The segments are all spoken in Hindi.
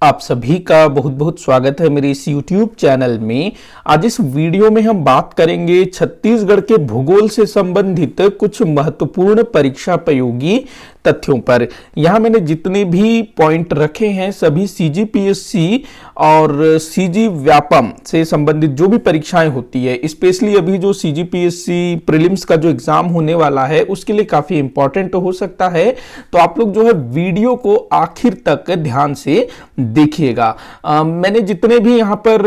आप सभी का बहुत बहुत स्वागत है मेरे इस YouTube चैनल में। आज इस वीडियो में हम बात करेंगे छत्तीसगढ़ के भूगोल से संबंधित कुछ महत्वपूर्ण परीक्षा उपयोगी तथ्यों पर। यहाँ मैंने जितने भी पॉइंट रखे हैं सभी CGPSC और CG व्यापम से संबंधित जो भी परीक्षाएं होती है, स्पेशली अभी जो CGPSC प्रीलिम्स का जो एग्जाम होने वाला है उसके लिए काफी इंपॉर्टेंट हो सकता है। तो आप लोग जो है वीडियो को आखिर तक ध्यान से देखिएगा। मैंने जितने भी यहाँ पर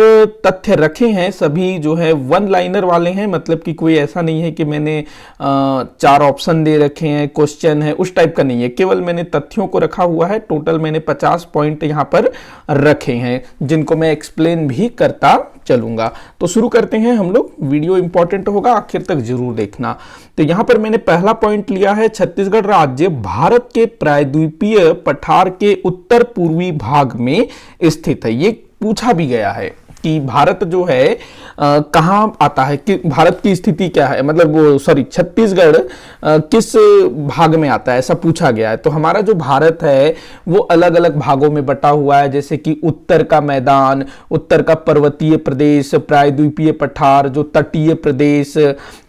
तथ्य रखे हैं सभी जो है वन लाइनर वाले हैं, मतलब कि कोई ऐसा नहीं है कि मैंने 4 ऑप्शन दे रखे हैं, क्वेश्चन है, उस टाइप का नहीं है। केवल मैंने तथ्यों को रखा हुआ है। टोटल मैंने 50 पॉइंट यहाँ पर रखे हैं जिनको मैं एक्सप्लेन भी करता चलूंगा। तो शुरू करते हैं हम लोग। वीडियो इंपॉर्टेंट होगा, आखिर तक जरूर देखना। तो यहां पर मैंने पहला पॉइंट लिया है, छत्तीसगढ़ राज्य भारत के प्रायद्वीपीय पठार के उत्तर पूर्वी भाग में स्थित है। ये पूछा भी गया है कि भारत जो है कहां आता है, कि भारत की स्थिति क्या है, मतलब वो छत्तीसगढ़ किस भाग में आता है, ऐसा पूछा गया है। तो हमारा जो भारत है वो अलग अलग भागों में बटा हुआ है, जैसे कि उत्तर का मैदान, उत्तर का पर्वतीय प्रदेश, प्रायद्वीपीय पठार, जो तटीय प्रदेश,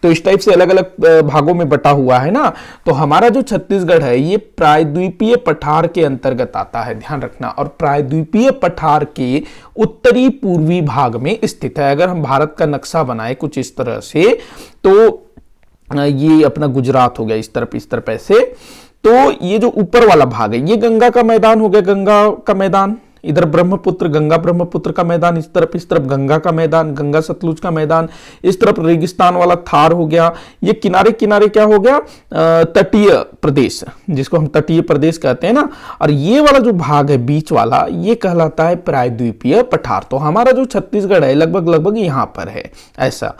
तो इस टाइप से अलग अलग भागों में बटा हुआ है ना। तो हमारा जो छत्तीसगढ़ है ये प्रायद्वीपीय पठार के अंतर्गत आता है, ध्यान रखना। और प्रायद्वीपीय पठार के उत्तरी पूर्वी भाग में स्थित है। अगर हम भारत का नक्शा बनाए कुछ इस तरह से, तो ये अपना गुजरात हो गया, इस तरफ ऐसे। तो ये जो ऊपर वाला भाग है ये गंगा का मैदान हो गया, गंगा का मैदान, इधर ब्रह्मपुत्र, गंगा ब्रह्मपुत्र का मैदान, इस तरफ गंगा का मैदान, गंगा सतलुज का मैदान, इस तरफ रेगिस्तान वाला थार हो गया। ये किनारे किनारे क्या हो गया, तटीय प्रदेश, जिसको हम तटीय प्रदेश कहते हैं ना। और ये वाला जो भाग है बीच वाला, ये कहलाता है प्रायद्वीपीय पठार। तो हमारा जो छत्तीसगढ़ है लगभग यहां पर है ऐसा।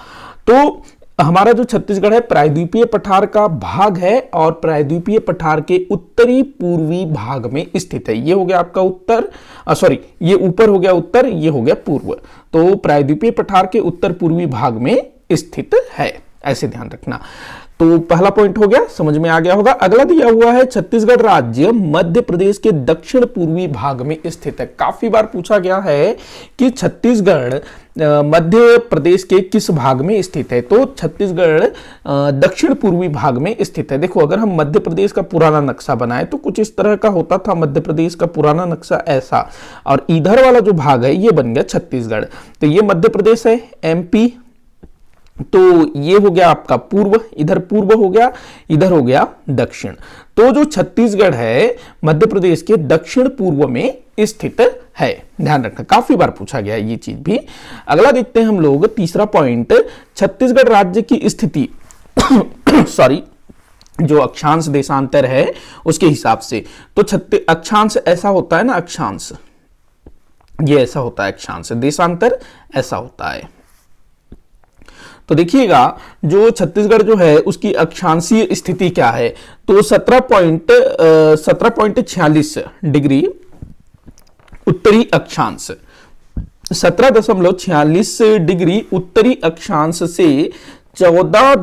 तो हमारा जो छत्तीसगढ़ है प्रायद्वीपीय पठार का भाग है और प्रायद्वीपीय पठार के उत्तरी पूर्वी भाग में स्थित है। ये हो गया आपका उत्तर, ये ऊपर हो गया उत्तर, ये हो गया पूर्व। तो प्रायद्वीपीय पठार के उत्तर पूर्वी भाग में स्थित है, ऐसे ध्यान रखना। तो पहला पॉइंट हो गया, समझ में आ गया होगा। अगला दिया हुआ है, छत्तीसगढ़ राज्य मध्य प्रदेश के दक्षिण पूर्वी भाग में स्थित है। काफी बार पूछा गया है कि छत्तीसगढ़ मध्य प्रदेश के किस भाग में स्थित है। तो छत्तीसगढ़ दक्षिण पूर्वी भाग में स्थित है। देखो, अगर हम मध्य प्रदेश का पुराना नक्शा बनाए तो कुछ इस तरह का होता था मध्य प्रदेश का पुराना नक्शा, ऐसा। और इधर वाला जो भाग है ये बन गया छत्तीसगढ़। तो ये मध्य प्रदेश है, MP। तो ये हो गया आपका पूर्व, इधर पूर्व हो गया, इधर हो गया दक्षिण। तो जो छत्तीसगढ़ है मध्य प्रदेश के दक्षिण पूर्व में स्थित है, ध्यान रखना। काफी बार पूछा गया है ये चीज भी। अगला देखते हैं हम लोग, तीसरा पॉइंट, छत्तीसगढ़ राज्य की स्थिति जो अक्षांश देशांतर है उसके हिसाब से। तो अक्षांश ऐसा होता है ना, अक्षांश ये ऐसा होता है, अक्षांश देशांतर ऐसा होता है। तो देखिएगा जो छत्तीसगढ़ जो है उसकी अक्षांशीय स्थिति क्या है, तो 17.46 डिग्री उत्तरी अक्षांश, 17.46 डिग्री उत्तरी अक्षांश से 14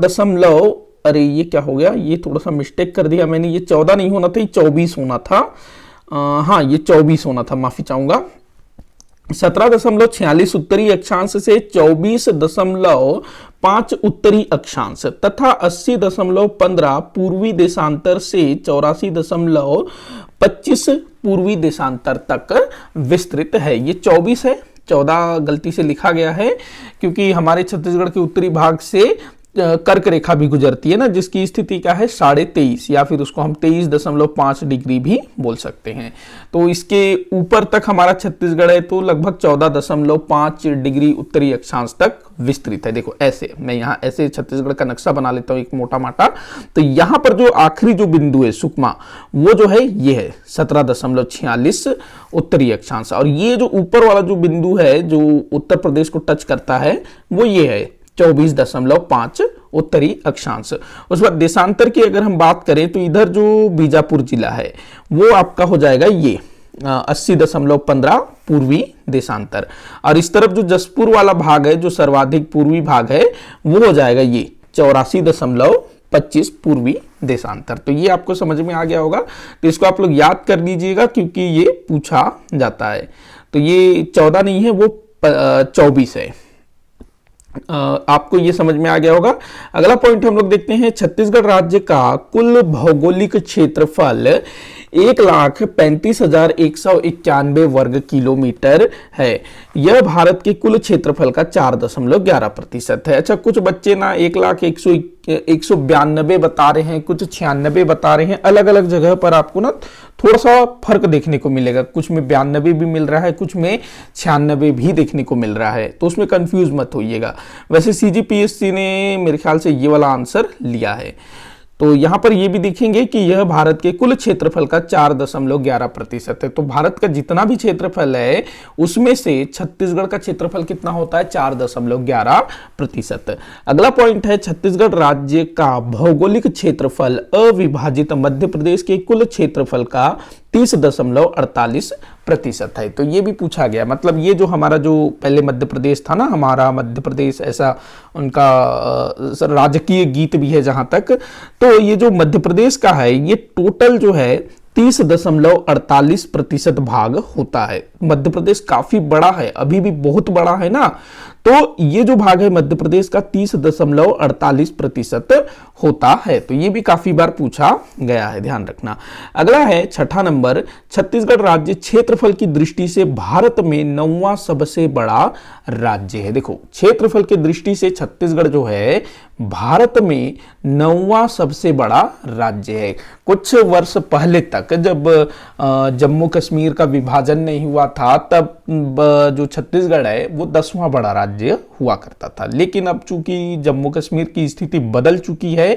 अरे ये क्या हो गया, ये थोड़ा सा मिस्टेक कर दिया मैंने, ये 14 नहीं होना था, ये 24 होना था। हाँ, ये 24 होना था, माफी चाहूंगा। 17.46 उत्तरी अक्षांश से 24.5 उत्तरी अक्षांश तथा 80.15 पूर्वी देशांतर से 84.25 पूर्वी देशांतर तक विस्तृत है। ये 24 है, 14 गलती से लिखा गया है क्योंकि हमारे छत्तीसगढ़ के उत्तरी भाग से कर्क रेखा भी गुजरती है ना, जिसकी स्थिति क्या है 23.5, या फिर उसको हम 23.5 डिग्री भी बोल सकते हैं। तो इसके ऊपर तक हमारा छत्तीसगढ़ है, तो लगभग 14.5 डिग्री उत्तरी अक्षांश तक विस्तृत है। देखो ऐसे, मैं यहाँ ऐसे छत्तीसगढ़ का नक्शा बना लेता हूँ एक मोटा माटा। तो यहाँ पर जो आखिरी जो बिंदु है सुकमा, वो जो है ये है 17.46 उत्तरी अक्षांश। और ये जो ऊपर वाला जो बिंदु है जो उत्तर प्रदेश को टच करता है वो ये है 24.5 उत्तरी अक्षांश। उस बाद देशांतर की अगर हम बात करें तो इधर जो बीजापुर जिला है वो आपका हो जाएगा ये 80.15 पूर्वी देशांतर। और इस तरफ जो जसपुर वाला भाग है जो सर्वाधिक पूर्वी भाग है वो हो जाएगा ये 84.5 25 पूर्वी देशांतर। तो ये आपको समझ में आ गया होगा, तो इसको आप लोग याद कर लीजिएगा क्योंकि ये पूछा जाता है। तो ये 14 नहीं है, वो 24 है। आपको ये समझ में आ गया होगा। अगला पॉइंट हम लोग देखते हैं, छत्तीसगढ़ राज्य का कुल भौगोलिक क्षेत्रफल 1,35,191 वर्ग किलोमीटर है। यह भारत के कुल क्षेत्रफल का 4.11% है। अच्छा, कुछ बच्चे ना 1,01,192 बता रहे हैं, कुछ 96 बता रहे हैं। अलग अलग जगह पर आपको ना थोड़ा सा फर्क देखने को मिलेगा, कुछ में 92 भी मिल रहा है, कुछ में 96 भी देखने को मिल रहा है, तो उसमें कंफ्यूज मत होइएगा। वैसे सीजीपीएससी ने मेरे ख्याल से ये वाला आंसर लिया है। तो यहां पर ये भी देखेंगे कि यह भारत के कुल क्षेत्रफल का 4.11% है। तो भारत का जितना भी क्षेत्रफल है उसमें से छत्तीसगढ़ का क्षेत्रफल कितना होता है, 4.11%। अगला पॉइंट है, छत्तीसगढ़ राज्य का भौगोलिक क्षेत्रफल अविभाजित मध्य प्रदेश के कुल क्षेत्रफल का 30.48% है। तो ये भी पूछा गया, मतलब ये जो हमारा जो पहले मध्य प्रदेश था ना, हमारा मध्य प्रदेश, ऐसा उनका राजकीय गीत भी है जहां तक। तो ये जो मध्य प्रदेश का है, ये टोटल जो है 30.48% भाग होता है। मध्य प्रदेश काफी बड़ा है, अभी भी बहुत बड़ा है ना, तो ये जो भाग है मध्य प्रदेश का 30.48% होता है। तो ये भी काफी बार पूछा गया है, ध्यान रखना। अगला है 6ठा नंबर, छत्तीसगढ़ राज्य क्षेत्रफल की दृष्टि से भारत में 9वां सबसे बड़ा राज्य है। देखो, क्षेत्रफल की दृष्टि से छत्तीसगढ़ जो है भारत में 9वां सबसे बड़ा राज्य है। कुछ वर्ष पहले तक जब जम्मू कश्मीर का विभाजन नहीं हुआ था, तब जो छत्तीसगढ़ है वो 10वां बड़ा राज्य हुआ करता था। लेकिन अब चूंकि जम्मू कश्मीर की स्थिति बदल चुकी है,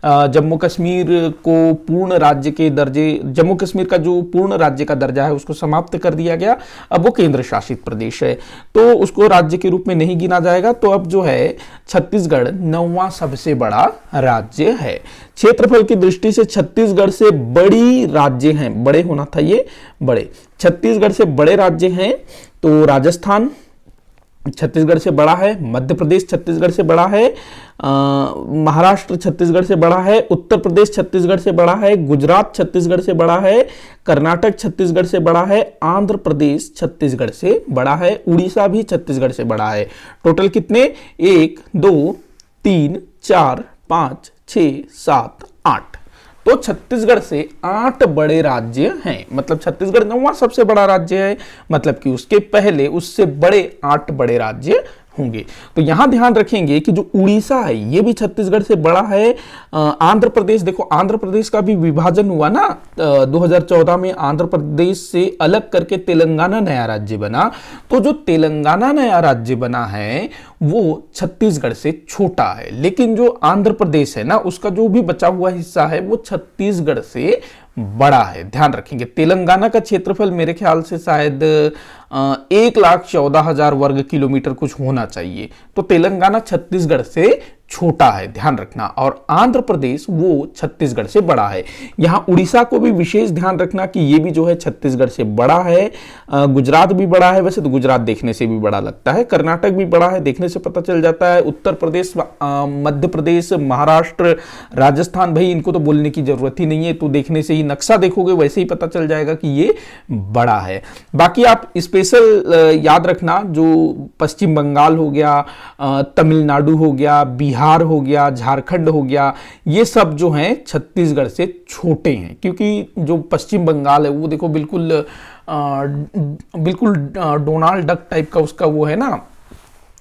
जम्मू कश्मीर को पूर्ण राज्य के दर्जे, जम्मू कश्मीर का जो पूर्ण राज्य का दर्जा है उसको समाप्त कर दिया गया। अब वो केंद्र शासित प्रदेश है, तो उसको राज्य के रूप में नहीं गिना जाएगा। तो अब जो है छत्तीसगढ़ 9वां सबसे बड़ा राज्य है। क्षेत्रफल की दृष्टि से छत्तीसगढ़ से बड़ी राज्य हैं, बड़े होना था ये, बड़े, छत्तीसगढ़ से बड़े राज्य हैं तो राजस्थान छत्तीसगढ़ से बड़ा है, मध्य प्रदेश छत्तीसगढ़ से बड़ा है, महाराष्ट्र छत्तीसगढ़ से बड़ा है, उत्तर प्रदेश छत्तीसगढ़ से बड़ा है, गुजरात छत्तीसगढ़ से बड़ा है, कर्नाटक छत्तीसगढ़ से बड़ा है, आंध्र प्रदेश छत्तीसगढ़ से बड़ा है, उड़ीसा भी छत्तीसगढ़ से बड़ा है। टोटल कितने, 1 2 3 4 5 6 7 8। तो छत्तीसगढ़ से 8 बड़े राज्य हैं, मतलब छत्तीसगढ़ 9वां सबसे बड़ा राज्य है, मतलब कि उसके पहले उससे बड़े 8 बड़े राज्य होंगे। तो यहां ध्यान रखेंगे कि जो उड़ीसा है ये भी छत्तीसगढ़ से बड़ा है। आंध्र प्रदेश, देखो आंध्र प्रदेश का भी विभाजन हुआ ना 2014 में, आंध्र प्रदेश से अलग करके तेलंगाना नया राज्य बना। तो जो तेलंगाना नया राज्य बना है वो छत्तीसगढ़ से छोटा है, लेकिन जो आंध्र प्रदेश है ना उसका जो भी बचा हुआ हिस्सा है वो छत्तीसगढ़ से बड़ा है। ध्यान रखेंगे, तेलंगाना का क्षेत्रफल मेरे ख्याल से शायद 1,14,000 वर्ग किलोमीटर कुछ होना चाहिए, तो तेलंगाना छत्तीसगढ़ से छोटा है, ध्यान रखना। और आंध्र प्रदेश वो छत्तीसगढ़ से बड़ा है। यहां उड़ीसा को भी विशेष ध्यान रखना कि ये भी जो है छत्तीसगढ़ से बड़ा है। गुजरात भी बड़ा है, वैसे तो गुजरात देखने से भी बड़ा लगता है, कर्नाटक भी बड़ा है, देखने से पता चल जाता है, उत्तर प्रदेश, मध्य प्रदेश, महाराष्ट्र, राजस्थान, भाई इनको तो बोलने की जरूरत ही नहीं है, तो देखने से ही नक्शा देखोगे वैसे ही पता चल जाएगा कि ये बड़ा है। बाकी आप स्पेशल याद रखना, जो पश्चिम बंगाल हो गया, तमिलनाडु हो गया, बिहार हो गया, झारखंड हो गया, ये सब जो हैं छत्तीसगढ़ से छोटे हैं, क्योंकि जो पश्चिम बंगाल है वो देखो बिल्कुल बिल्कुल डोनाल्ड डक टाइप का उसका वो है ना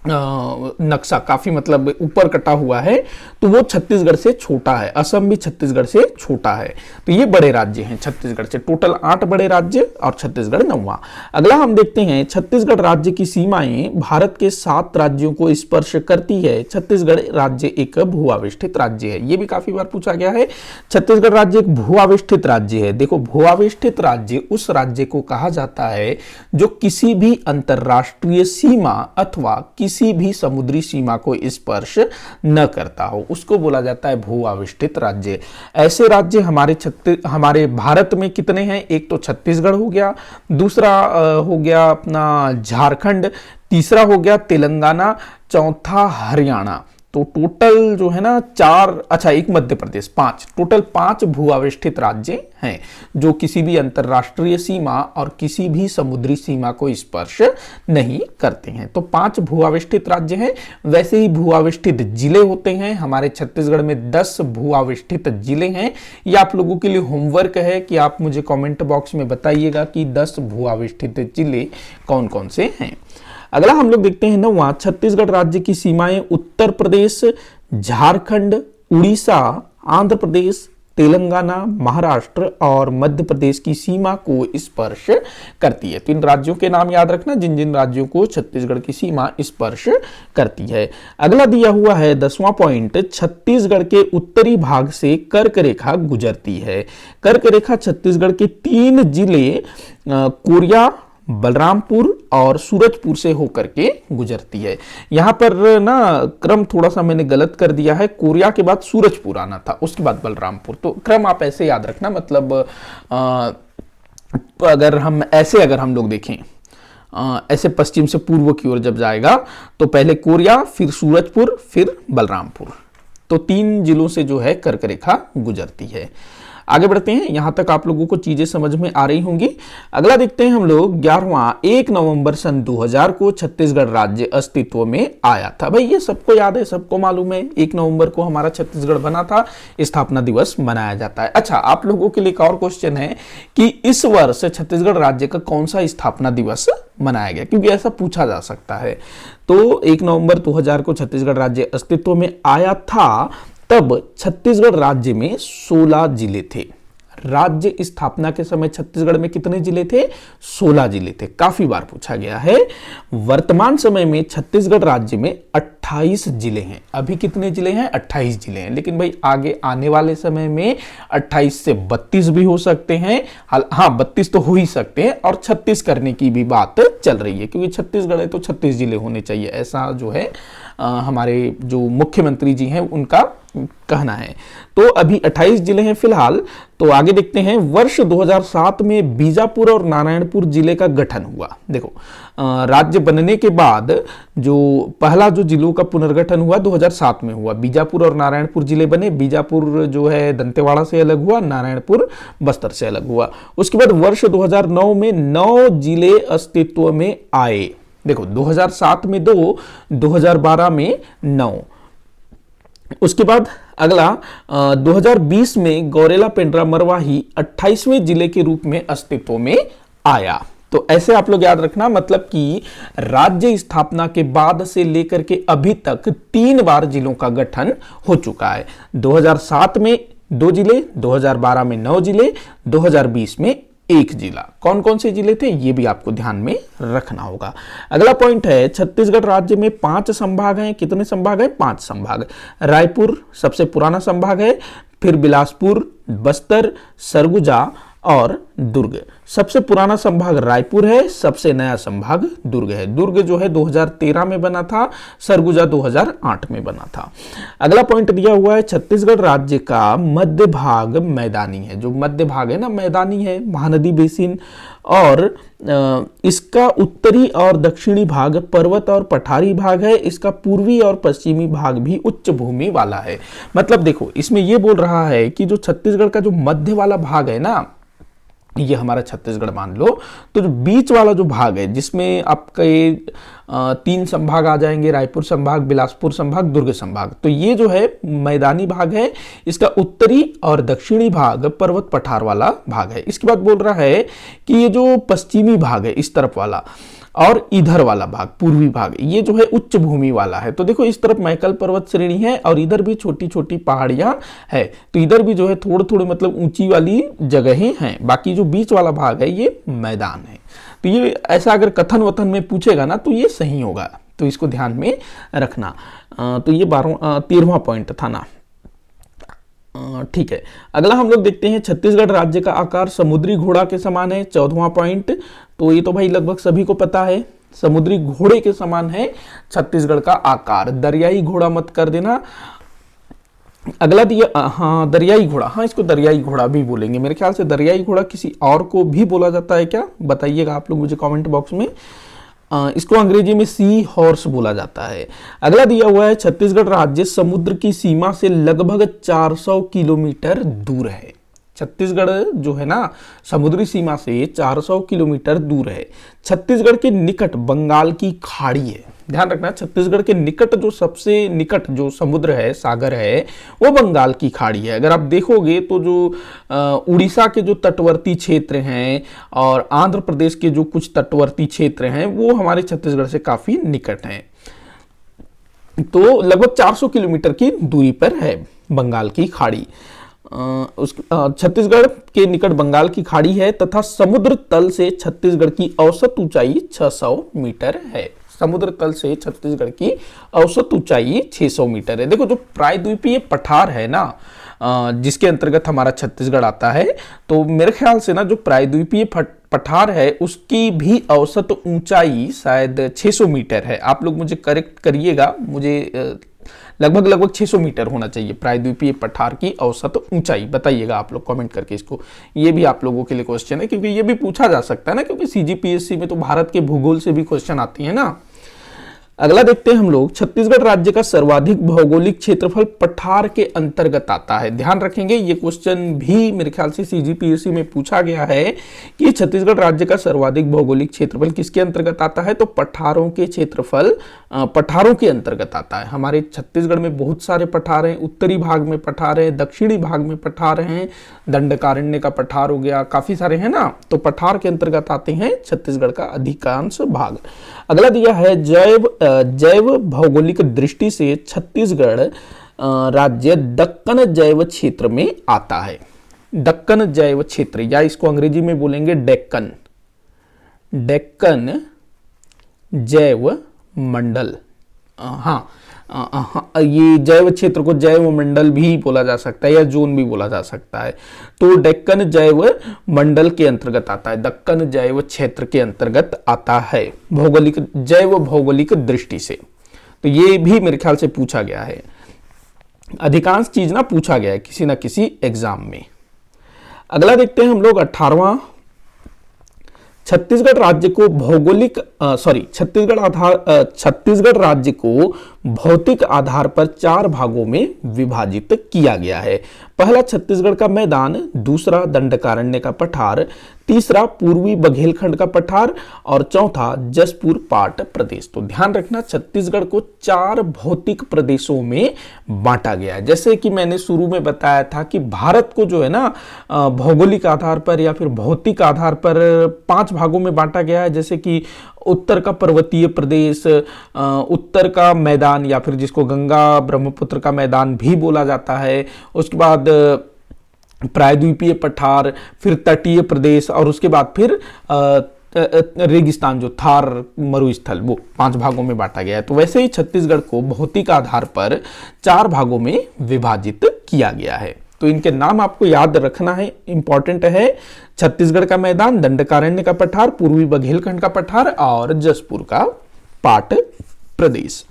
नक्शा, काफी मतलब ऊपर कटा हुआ है, तो वो छत्तीसगढ़ से छोटा है। असम भी छत्तीसगढ़ से छोटा है। तो ये बड़े राज्य हैं छत्तीसगढ़ से, टोटल 8 बड़े राज्य और छत्तीसगढ़ 9वां। अगला हम देखते हैं, छत्तीसगढ़ राज्य की सीमाएं भारत के 7 राज्यों को स्पर्श करती है। छत्तीसगढ़ राज्य एक भूआविष्ठित राज्य है, ये भी काफी बार पूछा गया है। छत्तीसगढ़ राज्य एक भूआविष्ठित राज्य है। देखो, भूआविष्ठित राज्य उस राज्य को कहा जाता है जो किसी भी अंतरराष्ट्रीय सीमा अथवा किसी भी समुद्री सीमा को स्पर्श न करता हो, उसको बोला जाता है भूआविष्ठित राज्य। ऐसे राज्य हमारे भारत में कितने हैं, एक तो छत्तीसगढ़ हो गया, दूसरा हो गया अपना झारखंड, तीसरा हो गया तेलंगाना, चौथा हरियाणा, तो टोटल जो है ना 4, अच्छा एक मध्य प्रदेश, 5, टोटल 5 भू-आविष्ठित राज्य हैं जो किसी भी अंतरराष्ट्रीय सीमा और किसी भी समुद्री सीमा को स्पर्श नहीं करते हैं। तो 5 भू-आविष्ठित राज्य हैं। वैसे ही भू-आविष्ठित जिले होते हैं। हमारे छत्तीसगढ़ में 10 भू-आविष्ठित जिले हैं। ये आप लोगों के लिए होमवर्क है कि आप मुझे कमेंट बॉक्स में बताइएगा कि 10 भू-आविष्ठित जिले कौन कौन से हैं। अगला हम लोग देखते हैं ना, वहां छत्तीसगढ़ राज्य की सीमाएं उत्तर प्रदेश, झारखंड, उड़ीसा, आंध्र प्रदेश, तेलंगाना, महाराष्ट्र और मध्य प्रदेश की सीमा को स्पर्श करती है। तो इन राज्यों के नाम याद रखना जिन जिन राज्यों को छत्तीसगढ़ की सीमा स्पर्श करती है। अगला दिया हुआ है 10वां पॉइंट, छत्तीसगढ़ के उत्तरी भाग से कर्क रेखा गुजरती है। कर्क रेखा छत्तीसगढ़ के 3 जिले कोरिया, बलरामपुर और सूरजपुर से होकर के गुजरती है। यहां पर ना क्रम थोड़ा सा मैंने गलत कर दिया है, कोरिया के बाद सूरजपुर आना था, उसके बाद बलरामपुर। तो क्रम आप ऐसे याद रखना, मतलब अगर हम लोग देखें ऐसे पश्चिम से पूर्व की ओर जब जाएगा तो पहले कोरिया, फिर सूरजपुर, फिर बलरामपुर। तो 3 जिलों से जो है कर्क रेखा गुजरती है। आगे बढ़ते हैं, यहां तक आप लोगों को चीजें समझ में आ रही होंगी। अगला देखते हैं हम लोग 11वां, 1 नवंबर सन 2000 को छत्तीसगढ़ राज्य अस्तित्व में आया था। भाई ये सबको याद है, सबको मालूम है, 1 नवंबर को हमारा छत्तीसगढ़ बना था, स्थापना दिवस मनाया जाता है। अच्छा, आप लोगों के लिए एक और क्वेश्चन है कि इस वर्ष छत्तीसगढ़ राज्य का कौन सा स्थापना दिवस मनाया गया, क्योंकि ऐसा पूछा जा सकता है। तो 1 नवंबर 2000 को छत्तीसगढ़ राज्य अस्तित्व में आया था, तब छत्तीसगढ़ राज्य में 16 जिले थे। राज्य स्थापना के समय छत्तीसगढ़ में कितने जिले थे? 16 जिले थे। काफी बार पूछा गया है। वर्तमान समय में छत्तीसगढ़ राज्य में 28 जिले हैं। अभी कितने जिले हैं? 28 जिले हैं। लेकिन भाई आगे आने वाले समय में 28 से 32 भी हो सकते हैं। हाँ, 32 तो हो ही सकते हैं, और 36 करने की भी बात चल रही है, क्योंकि छत्तीसगढ़ है तो 36 जिले होने चाहिए, ऐसा जो है हमारे जो मुख्यमंत्री जी हैं उनका कहना है। तो अभी 28 जिले हैं फिलहाल। तो आगे देखते हैं, वर्ष 2007 में बीजापुर और नारायणपुर जिले का गठन हुआ। देखो, राज्य बनने के बाद जो पहला जो जिलों का पुनर्गठन हुआ 2007 में हुआ। बीजापुर और नारायणपुर जिले बने। बीजापुर जो है दंतेवाड़ा से अलग हुआ, नारायणपुर बस्तर से अलग हुआ। उसके बाद वर्ष 2009 में 9 जिले अस्तित्व में आए। देखो, 2007 में 2, 2012 में 9। उसके बाद अगला 2020 में गौरेला, पेंड्रा, मरवाही 28वें जिले के रूप में अस्तित्व में आया। तो ऐसे आप लोग याद रखना, मतलब कि राज्य स्थापना के बाद से लेकर के अभी तक 3 बार जिलों का गठन हो चुका है। 2007 में 2 जिले, 2012 में 9 जिले, 2020 में 1 जिला। कौन कौन से जिले थे ये भी आपको ध्यान में रखना होगा। अगला पॉइंट है, छत्तीसगढ़ राज्य में 5 संभाग हैं। कितने संभाग हैं? 5 संभाग। रायपुर सबसे पुराना संभाग है, फिर बिलासपुर, बस्तर, सरगुजा और दुर्ग। सबसे पुराना संभाग रायपुर है, सबसे नया संभाग दुर्ग है। दुर्ग जो है 2013 में बना था, सरगुजा 2008 में बना था। अगला पॉइंट दिया हुआ है, छत्तीसगढ़ राज्य का मध्य भाग मैदानी है। जो मध्य भाग है ना, मैदानी है, महानदी बेसिन, और इसका उत्तरी और दक्षिणी भाग पर्वत और पठारी भाग है। इसका पूर्वी और पश्चिमी भाग भी उच्च भूमि वाला है। मतलब देखो, इसमें यह बोल रहा है कि जो छत्तीसगढ़ का जो मध्य वाला भाग है ना, ये हमारा छत्तीसगढ़ मान लो, तो जो बीच वाला जो भाग है जिसमें आपके 3 संभाग आ जाएंगे, रायपुर संभाग, बिलासपुर संभाग, दुर्ग संभाग। तो ये जो है मैदानी भाग है। इसका उत्तरी और दक्षिणी भाग पर्वत पठार वाला भाग है। इसके बाद बोल रहा है कि ये जो पश्चिमी भाग है इस तरफ वाला, और इधर वाला भाग पूर्वी भाग, ये जो है उच्च भूमि वाला है। तो देखो, इस तरफ मैकल पर्वत श्रेणी है और इधर भी छोटी छोटी पहाड़ियां है। तो इधर भी जो है थोड़े थोड़े मतलब ऊंची वाली जगहें हैं। बाकी जो बीच वाला भाग है ये मैदान है। तो ये ऐसा अगर कथन वथन में पूछेगा ना तो ये सही होगा, तो इसको ध्यान में रखना। तो ये 13वां पॉइंट था ना। ठीक है, अगला हम लोग देखते हैं, छत्तीसगढ़ राज्य का आकार समुद्री घोड़ा के समान है। 14वां पॉइंट, तो ये तो भाई लगभग सभी को पता है, समुद्री घोड़े के समान है छत्तीसगढ़ का आकार। दरियाई घोड़ा मत कर देना। अगला दिया, हाँ दरियाई घोड़ा, हाँ इसको दरियाई घोड़ा भी बोलेंगे। मेरे ख्याल से दरियाई घोड़ा किसी और को भी बोला जाता है क्या, बताइएगा आप लोग मुझे कमेंट बॉक्स में। इसको अंग्रेजी में सी हॉर्स बोला जाता है। अगला दिया हुआ है छत्तीसगढ़ राज्य समुद्र की सीमा से लगभग 400 किलोमीटर दूर है। छत्तीसगढ़ जो है ना समुद्री सीमा से 400 किलोमीटर दूर है। छत्तीसगढ़ के निकट बंगाल की खाड़ी है। ध्यान रखना, छत्तीसगढ़ के निकट जो सबसे निकट जो समुद्र है, सागर है, वो बंगाल की खाड़ी है। अगर आप देखोगे तो जो उड़ीसा के जो तटवर्ती क्षेत्र हैं और आंध्र प्रदेश के जो कुछ तटवर्ती क्षेत्र हैं वो हमारे छत्तीसगढ़ से काफी निकट हैं। तो लगभग 400 किलोमीटर की दूरी पर है बंगाल की खाड़ी। छत्तीसगढ़ के निकट बंगाल की खाड़ी है तथा समुद्र तल से छत्तीसगढ़ की औसत ऊंचाई 600 मीटर है। समुद्र तल से छत्तीसगढ़ की औसत ऊंचाई 600 मीटर है। देखो, जो प्रायद्वीपीय पठार है ना, जिसके अंतर्गत हमारा छत्तीसगढ़ आता है, तो मेरे ख्याल से ना जो प्रायद्वीपीय पठार है उसकी भी औसत ऊंचाई शायद 600 मीटर है। आप लोग मुझे करेक्ट करिएगा, मुझे लगभग 600 मीटर होना चाहिए प्रायद्वीपीय पठार की औसत ऊंचाई। बताइएगा आप लोग कमेंट करके इसको। ये भी आप लोगों के लिए क्वेश्चन है, क्योंकि ये भी पूछा जा सकता है ना, क्योंकि सीजीपीएससी में तो भारत के भूगोल से भी क्वेश्चन आती है ना। अगला देखते हैं हम लोग, छत्तीसगढ़ राज्य का सर्वाधिक भौगोलिक क्षेत्रफल पठार के अंतर्गत आता है। ध्यान रखेंगे, ये क्वेश्चन भी मेरे ख्याल से सीजीपीएससी में पूछा गया है कि छत्तीसगढ़ राज्य का सर्वाधिक भौगोलिक क्षेत्रफल किसके अंतर्गत आता है, तो पठारों के क्षेत्रफल पठारों के अंतर्गत आता है। हमारे छत्तीसगढ़ में बहुत सारे पठार हैं, उत्तरी भाग में पठार है, दक्षिणी भाग में पठार हैं, दंडकारण्य का पठार हो गया, काफी सारे हैं ना, तो पठार के अंतर्गत आते हैं छत्तीसगढ़ का अधिकांश भाग। अगला दिया है जैव भौगोलिक दृष्टि से छत्तीसगढ़ राज्य दक्कन जैव क्षेत्र में आता है। दक्कन जैव क्षेत्र, या इसको अंग्रेजी में बोलेंगे डेक्कन, डेक्कन जैव मंडल। ये जैव क्षेत्र को जैव मंडल भी बोला जा सकता है या जोन भी बोला जा सकता है। तो डेक्कन जैव मंडल के अंतर्गत आता है, दक्कन जैव क्षेत्र के अंतर्गत आता है भौगोलिक जैव भौगोलिक दृष्टि से। तो ये भी मेरे ख्याल से पूछा गया है, अधिकांश चीज ना पूछा गया है किसी ना किसी एग्जाम में। अगला देखते हैं हम लोग 18वां, छत्तीसगढ़ राज्य को छत्तीसगढ़ राज्य को भौतिक आधार पर 4 भागों में विभाजित किया गया है। पहला छत्तीसगढ़ का मैदान, दूसरा दंडकारण्य का पठार, तीसरा पूर्वी बघेलखंड का पठार और चौथा जसपुर पाट प्रदेश। तो ध्यान रखना, छत्तीसगढ़ को 4 भौतिक प्रदेशों में बांटा गया है। जैसे कि मैंने शुरू में बताया था कि भारत को जो है ना भौगोलिक आधार पर या फिर भौतिक आधार पर 5 भागों में बांटा गया है। जैसे कि उत्तर का पर्वतीय प्रदेश, उत्तर का मैदान या फिर जिसको गंगा ब्रह्मपुत्र का मैदान भी बोला जाता है, उसके बाद प्रायद्वीपीय पठार, फिर तटीय प्रदेश और उसके बाद फिर रेगिस्तान जो थार मरुस्थल, वो 5 भागों में बांटा गया है। तो वैसे ही छत्तीसगढ़ को भौतिक आधार पर 4 भागों में विभाजित किया गया है। तो इनके नाम आपको याद रखना है, इंपॉर्टेंट है। छत्तीसगढ़ का मैदान, दंडकारण्य का पठार, पूर्वी बघेलखंड का पठार और जसपुर का पाट प्रदेश।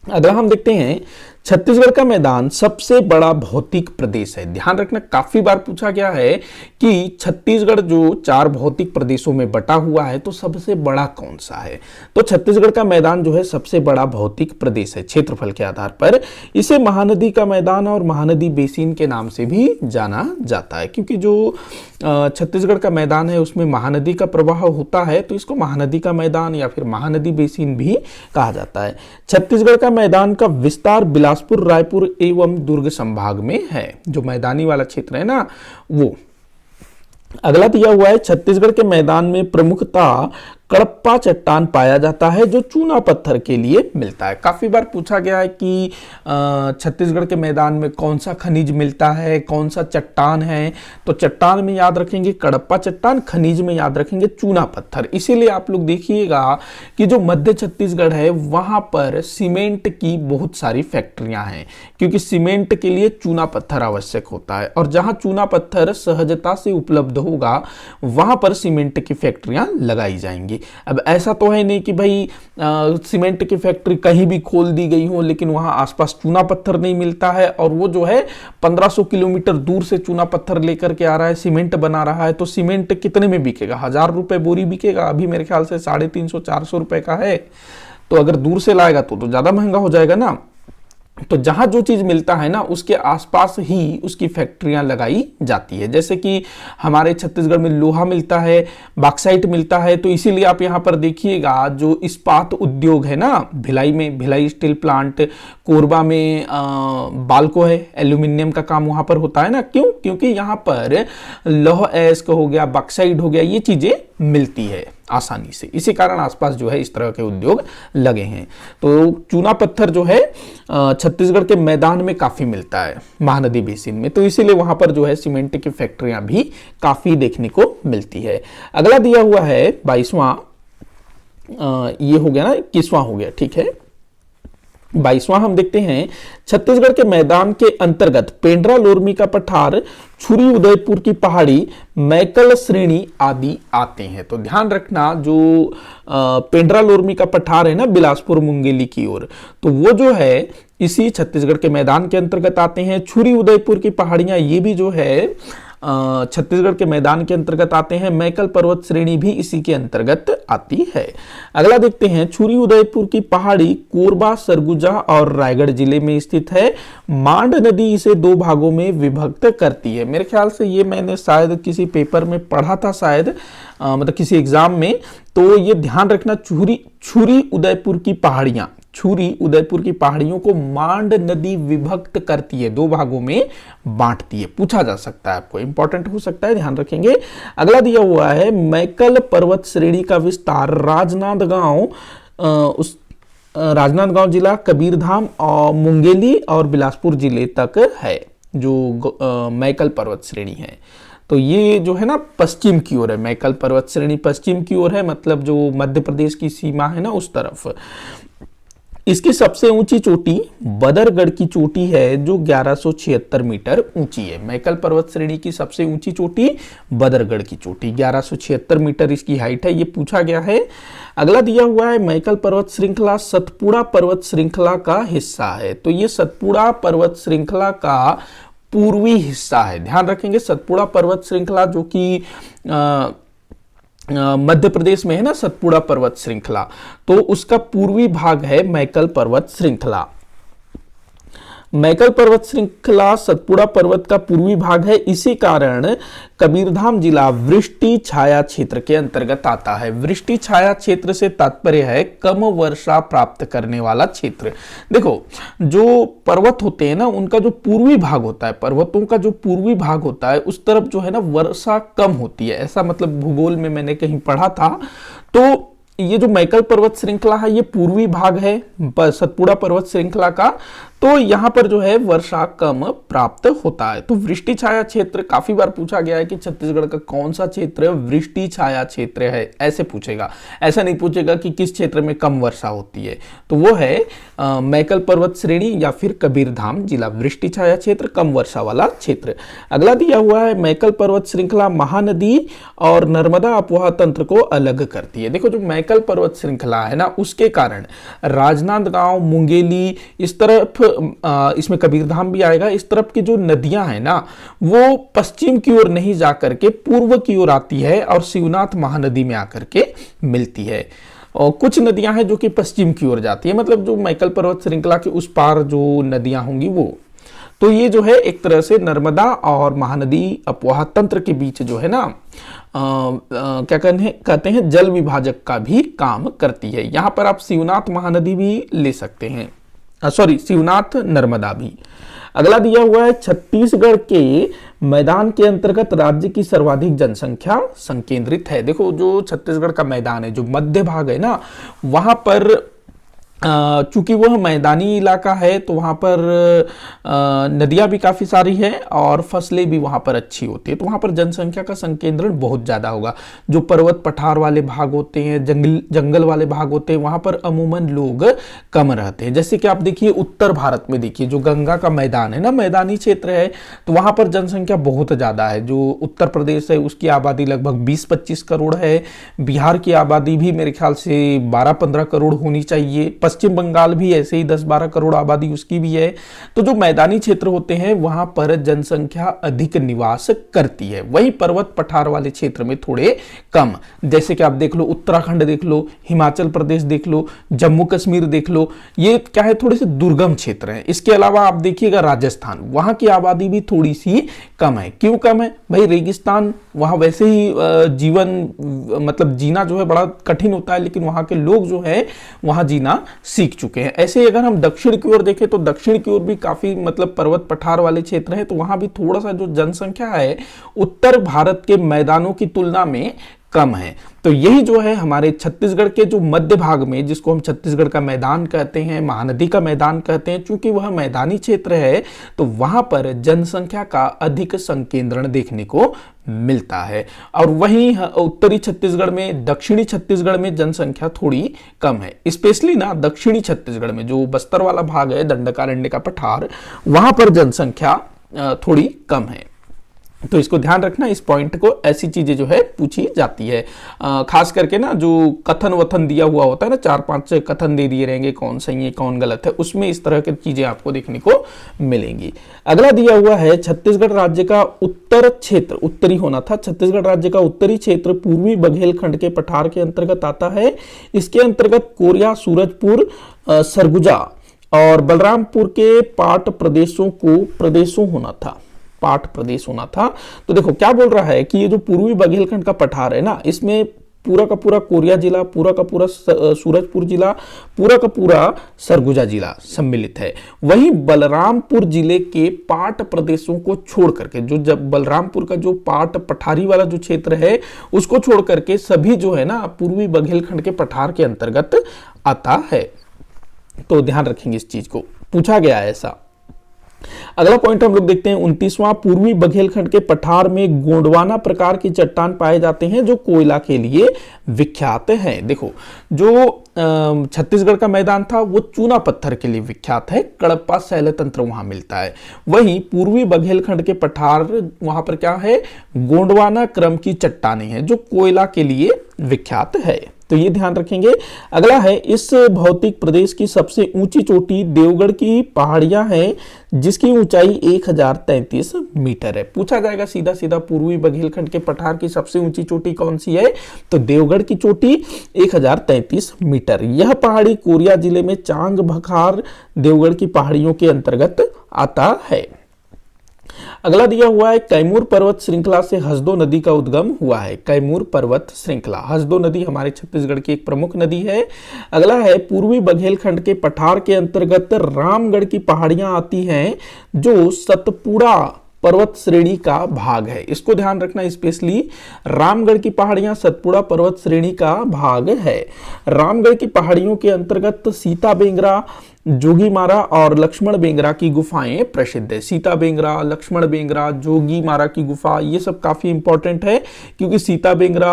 अगला हम देखते हैं, छत्तीसगढ़ का मैदान सबसे बड़ा भौतिक प्रदेश है। ध्यान रखना, काफी बार पूछा गया है कि छत्तीसगढ़ जो 4 भौतिक प्रदेशों में बटा हुआ है तो सबसे बड़ा कौन सा है। तो छत्तीसगढ़ का मैदान जो है सबसे बड़ा भौतिक प्रदेश है क्षेत्रफल के आधार पर। इसे महानदी का मैदान और महानदी बेसिन के नाम से भी जाना जाता है, क्योंकि जो छत्तीसगढ़ का मैदान है उसमें महानदी का प्रवाह होता है, तो इसको महानदी का मैदान या फिर महानदी बेसिन भी कहा जाता है। छत्तीसगढ़ का मैदान का विस्तार बिलासपुर, रायपुर एवं दुर्ग संभाग में है। जो मैदानी वाला क्षेत्र है ना वो। अगला दिया हुआ है, छत्तीसगढ़ के मैदान में प्रमुखतः कड़प्पा चट्टान पाया जाता है जो चूना पत्थर के लिए मिलता है। काफी बार पूछा गया है कि छत्तीसगढ़ के मैदान में कौन सा खनिज मिलता है, कौन सा चट्टान है। तो चट्टान में याद रखेंगे कड़प्पा चट्टान, खनिज में याद रखेंगे चूना पत्थर। इसीलिए आप लोग देखिएगा कि जो मध्य छत्तीसगढ़ है वहां पर सीमेंट की बहुत सारी फैक्ट्रियां हैं, क्योंकि सीमेंट के लिए चूना पत्थर आवश्यक होता है और जहां चूना पत्थर सहजता से उपलब्ध होगा वहां पर सीमेंट की फैक्ट्रियां लगाई जाएंगी। जाएगी। अब ऐसा तो है नहीं कि भाई सीमेंट की फैक्ट्री कहीं भी खोल दी गई हो लेकिन वहां आसपास चूना पत्थर नहीं मिलता है, और वो जो है 1500 किलोमीटर दूर से चूना पत्थर लेकर के आ रहा है, सीमेंट बना रहा है, तो सीमेंट कितने में बिकेगा? 1000 रुपए बोरी बिकेगा। अभी मेरे ख्याल से 350-400 रुपए का है। तो अगर दूर से लाएगा तो ज्यादा महंगा हो जाएगा ना। तो जहां जो चीज मिलता है ना उसके आसपास ही उसकी फैक्ट्रियां लगाई जाती है। जैसे कि हमारे छत्तीसगढ़ में लोहा मिलता है, बॉक्साइट मिलता है, तो इसीलिए आप यहां पर देखिएगा जो इस्पात उद्योग है ना, भिलाई में भिलाई स्टील प्लांट, कोरबा में बाल्को है, एल्यूमिनियम का काम वहां पर होता है ना। क्यों? क्योंकि यहां पर लौह अयस्क हो गया, बॉक्साइट हो गया, ये चीजें मिलती है आसानी से। इसी कारण आसपास जो है इस तरह के उद्योग लगे हैं। तो चूना पत्थर जो है छत्तीसगढ़ के मैदान में काफी मिलता है, महानदी बेसिन में, तो इसीलिए वहां पर जो है सीमेंट की फैक्ट्रियां भी काफी देखने को मिलती है। अगला दिया हुआ है 22वां, ये हो गया ना, 21वां हो गया, ठीक है। 22वां हम देखते हैं, छत्तीसगढ़ के मैदान के अंतर्गत पेंड्रा लोरमी का पठार, छुरी उदयपुर की पहाड़ी, मैकल श्रेणी आदि आते हैं। तो ध्यान रखना, जो पेंड्रा लोरमी का पठार है ना बिलासपुर मुंगेली की ओर, तो वो जो है इसी छत्तीसगढ़ के मैदान के अंतर्गत आते हैं। छुरी उदयपुर की पहाड़ियां, ये भी जो है छत्तीसगढ़ के मैदान के अंतर्गत आते हैं। मैकल पर्वत श्रेणी भी इसी के अंतर्गत आती है। अगला देखते हैं, छुरी उदयपुर की पहाड़ी कोरबा, सरगुजा और रायगढ़ जिले में स्थित है। मांड नदी इसे 2 भागों में विभक्त करती है। मेरे ख्याल से ये मैंने शायद किसी पेपर में पढ़ा था, शायद मतलब किसी एग्जाम में। तो ये ध्यान रखना, छुरी उदयपुर की पहाड़ियां, छुरी उदयपुर की पहाड़ियों को मांड नदी विभक्त करती है, 2 भागों में बांटती है। पूछा जा सकता है, आपको इंपॉर्टेंट हो सकता है, ध्यान रखेंगे। अगला दिया हुआ है, मैकल पर्वत श्रेणी का विस्तार राजनांदगांव, राजनांदगांव जिला, कबीरधाम और मुंगेली और बिलासपुर जिले तक है, जो मैकल पर्वत श्रेणी है। तो ये जो है ना पश्चिम की ओर है, मैकल पर्वत श्रेणी पश्चिम की ओर है, मतलब जो मध्य प्रदेश की सीमा है ना उस तरफ। इसकी सबसे ऊंची चोटी बदरगढ़ की चोटी है, जो 1176 मीटर ऊंची है। मैकल पर्वत श्रेणी की सबसे ऊंची चोटी बदरगढ़ की चोटी, 1176 मीटर इसकी हाइट है, ये पूछा गया है। अगला दिया हुआ है, मैकल पर्वत श्रृंखला सतपुड़ा पर्वत श्रृंखला का हिस्सा है। तो ये सतपुड़ा पर्वत श्रृंखला का पूर्वी हिस्सा है। ध्यान रखेंगे, सतपुड़ा पर्वत श्रृंखला जो कि मध्य प्रदेश में है ना, सतपुड़ा पर्वत श्रृंखला, तो उसका पूर्वी भाग है मैकल पर्वत श्रृंखला। मैकल पर्वत श्रृंखला सतपुड़ा पर्वत का पूर्वी भाग है, इसी कारण कबीरधाम जिला वृष्टि छाया क्षेत्र के अंतर्गत आता है। वृष्टि छाया क्षेत्र से तात्पर्य है कम वर्षा प्राप्त करने वाला क्षेत्र। देखो, जो पर्वत होते हैं ना, उनका जो पूर्वी भाग होता है, पर्वतों का जो पूर्वी भाग होता है, उस तरफ जो है ना वर्षा कम होती है, ऐसा मतलब भूगोल में मैंने कहीं पढ़ा था। तो ये जो मैकल पर्वत श्रृंखला है, ये पूर्वी भाग है सतपुड़ा पर्वत श्रृंखला का, तो यहां पर जो है वर्षा कम प्राप्त होता है। तो वृष्टि छाया क्षेत्र, काफी बार पूछा गया है कि छत्तीसगढ़ का कौन सा क्षेत्र वृष्टि छाया क्षेत्र है, ऐसे पूछेगा, ऐसा नहीं पूछेगा कि किस क्षेत्र में कम वर्षा होती है। तो वो है मैकल पर्वत श्रेणी या फिर कबीरधाम जिला, वृष्टि छाया क्षेत्र, कम वर्षा वाला क्षेत्र। अगला दिया हुआ है, मैकल पर्वत श्रृंखला महानदी और नर्मदा अपवाह तंत्र को अलग करती है। देखो, जो मैकल पर्वत श्रृंखला है ना, उसके कारण राजनांदगांव, मुंगेली, इस तरफ इसमें कबीरधाम भी आएगा, इस तरफ की जो नदियां हैं ना, वो पश्चिम की ओर नहीं जाकर के पूर्व की ओर आती है और शिवनाथ महानदी में आकर के मिलती है। और कुछ नदियां हैं जो कि पश्चिम की ओर जाती है, मतलब जो मैकल पर्वत श्रृंखला के उस पार जो नदियां होंगी वो। तो ये जो है एक तरह से नर्मदा और महानदी अपवाह तंत्र के बीच जो है ना क्या कहते हैं जल विभाजक का भी काम करती है। यहां पर आप शिवनाथ महानदी भी ले सकते हैं, सॉरी शिवनाथ नर्मदा भी। अगला दिया हुआ है, छत्तीसगढ़ के मैदान के अंतर्गत राज्य की सर्वाधिक जनसंख्या संकेंद्रित है। देखो, जो छत्तीसगढ़ का मैदान है, जो मध्य भाग है ना, वहां पर चूंकि वह मैदानी इलाका है तो वहाँ पर नदियाँ भी काफ़ी सारी है और फसलें भी वहाँ पर अच्छी होती है, तो वहाँ पर जनसंख्या का संकेंद्रण बहुत ज़्यादा होगा। जो पर्वत पठार वाले भाग होते हैं, जंगल वाले भाग होते हैं, वहाँ पर अमूमन लोग कम रहते हैं। जैसे कि आप देखिए उत्तर भारत में, देखिए जो गंगा का मैदान है ना, मैदानी क्षेत्र है, तो वहाँ पर जनसंख्या बहुत ज़्यादा है। जो उत्तर प्रदेश है उसकी आबादी लगभग 20-25 करोड़ है। बिहार की आबादी भी मेरे ख्याल से 12-15 करोड़ होनी चाहिए। पश्चिम बंगाल भी ऐसे ही 10-12 करोड़ आबादी उसकी भी है। तो जो मैदानी क्षेत्र होते हैं वहां पर जनसंख्या अधिक निवास करती है, वहीं पर्वत पठार वाले क्षेत्र में थोड़े कम। जैसे कि आप देख लो उत्तराखंड देख लो, हिमाचल प्रदेश देख लो, जम्मू कश्मीर देख लो, ये क्या है, थोड़े से दुर्गम क्षेत्र है। इसके अलावा आप देखिएगा राजस्थान, वहां की आबादी भी थोड़ी सी कम है। क्यों कम है भाई? रेगिस्तान, वहां वैसे ही जीवन मतलब जीना जो है बड़ा कठिन होता है, लेकिन वहां के लोग जो है वहां जीना सीख चुके हैं। ऐसे ही अगर हम दक्षिण की ओर देखें तो दक्षिण की ओर भी काफी मतलब पर्वत पठार वाले क्षेत्र है, तो वहां भी थोड़ा सा जो जनसंख्या है उत्तर भारत के मैदानों की तुलना में कम है। तो यही जो है हमारे छत्तीसगढ़ के जो मध्य भाग में, जिसको हम छत्तीसगढ़ का मैदान कहते हैं, महानदी का मैदान कहते हैं, चूंकि वह मैदानी क्षेत्र है तो वहां पर जनसंख्या का अधिक संकेंद्रण देखने को मिलता है। और वहीं उत्तरी छत्तीसगढ़ में, दक्षिणी छत्तीसगढ़ में जनसंख्या थोड़ी कम है। स्पेशली ना दक्षिणी छत्तीसगढ़ में जो बस्तर वाला भाग है, दंडकारण्य का पठार, वहां पर जनसंख्या थोड़ी कम है। तो इसको ध्यान रखना, इस पॉइंट को, ऐसी चीजें जो है पूछी जाती है। खास करके ना जो कथन वथन दिया हुआ होता है ना, 4-5 कथन दे दिए रहेंगे कौन सही है कौन गलत है, उसमें इस तरह की चीजें आपको देखने को मिलेंगी। अगला दिया हुआ है छत्तीसगढ़ राज्य का उत्तर क्षेत्र, उत्तरी होना था, छत्तीसगढ़ राज्य का उत्तरी क्षेत्र पूर्वी बघेलखंड के पठार के अंतर्गत आता है। इसके अंतर्गत कोरिया, सूरजपुर, सरगुजा और बलरामपुर के पाट प्रदेशों होना था, पाट प्रदेश होना था। तो देखो क्या बोल रहा है कि ये जो पूर्वी बघेलखंड का पठार है ना, इसमें पूरा का पूरा कोरिया जिला, पूरा का पूरा सूरजपुर जिला, पूरा का पूरा सरगुजा जिला सम्मिलित है। वहीं बलरामपुर जिले के पाट प्रदेशों को छोड़ करके, जो जब बलरामपुर का जो पाट पठारी वाला जो क्षेत्र है उसको छोड़ करके सभी जो है ना पूर्वी बघेलखंड के पठार के अंतर्गत आता है। तो ध्यान रखेंगे इस चीज को, पूछा गया है ऐसा। अगला पॉइंट हम लोग देखते हैं 29वां, पूर्वी बघेलखंड के पठार में गोंडवाना प्रकार की चट्टान पाए जाते हैं जो कोयला के लिए विख्यात हैं। देखो जो छत्तीसगढ़ का मैदान था वो चूना पत्थर के लिए विख्यात है, कड़प्पा शैल तंत्र वहां मिलता है। वहीं पूर्वी बघेलखंड के पठार, वहां पर क्या है, गोंडवाना क्रम की चट्टानें हैं जो कोयला के लिए विख्यात है। तो ये ध्यान रखेंगे। अगला है, इस भौतिक प्रदेश की सबसे ऊंची चोटी देवगढ़ की पहाड़ियां हैं जिसकी ऊंचाई 1033 मीटर है। पूछा जाएगा सीधा सीधा, पूर्वी बघेलखंड के पठार की सबसे ऊंची चोटी कौन सी है? तो देवगढ़ की चोटी 1033 मीटर। यह पहाड़ी कोरिया जिले में चांग भखार देवगढ़ की पहाड़ियों के अंतर्गत आता है। अगला दिया हुआ है, कैमूर पर्वत श्रृंखला से हसदो नदी का उद्गम हुआ है। कैमूर पर्वत श्रृंखला, हसदो नदी हमारे छत्तीसगढ़ की एक प्रमुख नदी है। अगला है, पूर्वी बघेलखंड के पठार के अंतर्गत रामगढ़ की पहाड़ियां आती हैं जो सतपुड़ा पर्वत श्रेणी का भाग है। इसको ध्यान रखना, स्पेशली रामगढ़ की पहाड़ियां सतपुड़ा पर्वत श्रेणी का भाग है। रामगढ़ की पहाड़ियों के अंतर्गत सीता बेंगरा, जोगी मारा और लक्ष्मण बेंगरा की गुफाएं प्रसिद्ध है। सीता बेंगरा, लक्ष्मण बेंगरा, जोगी मारा की गुफा, ये सब काफी इंपॉर्टेंट है क्योंकि सीता बेंगरा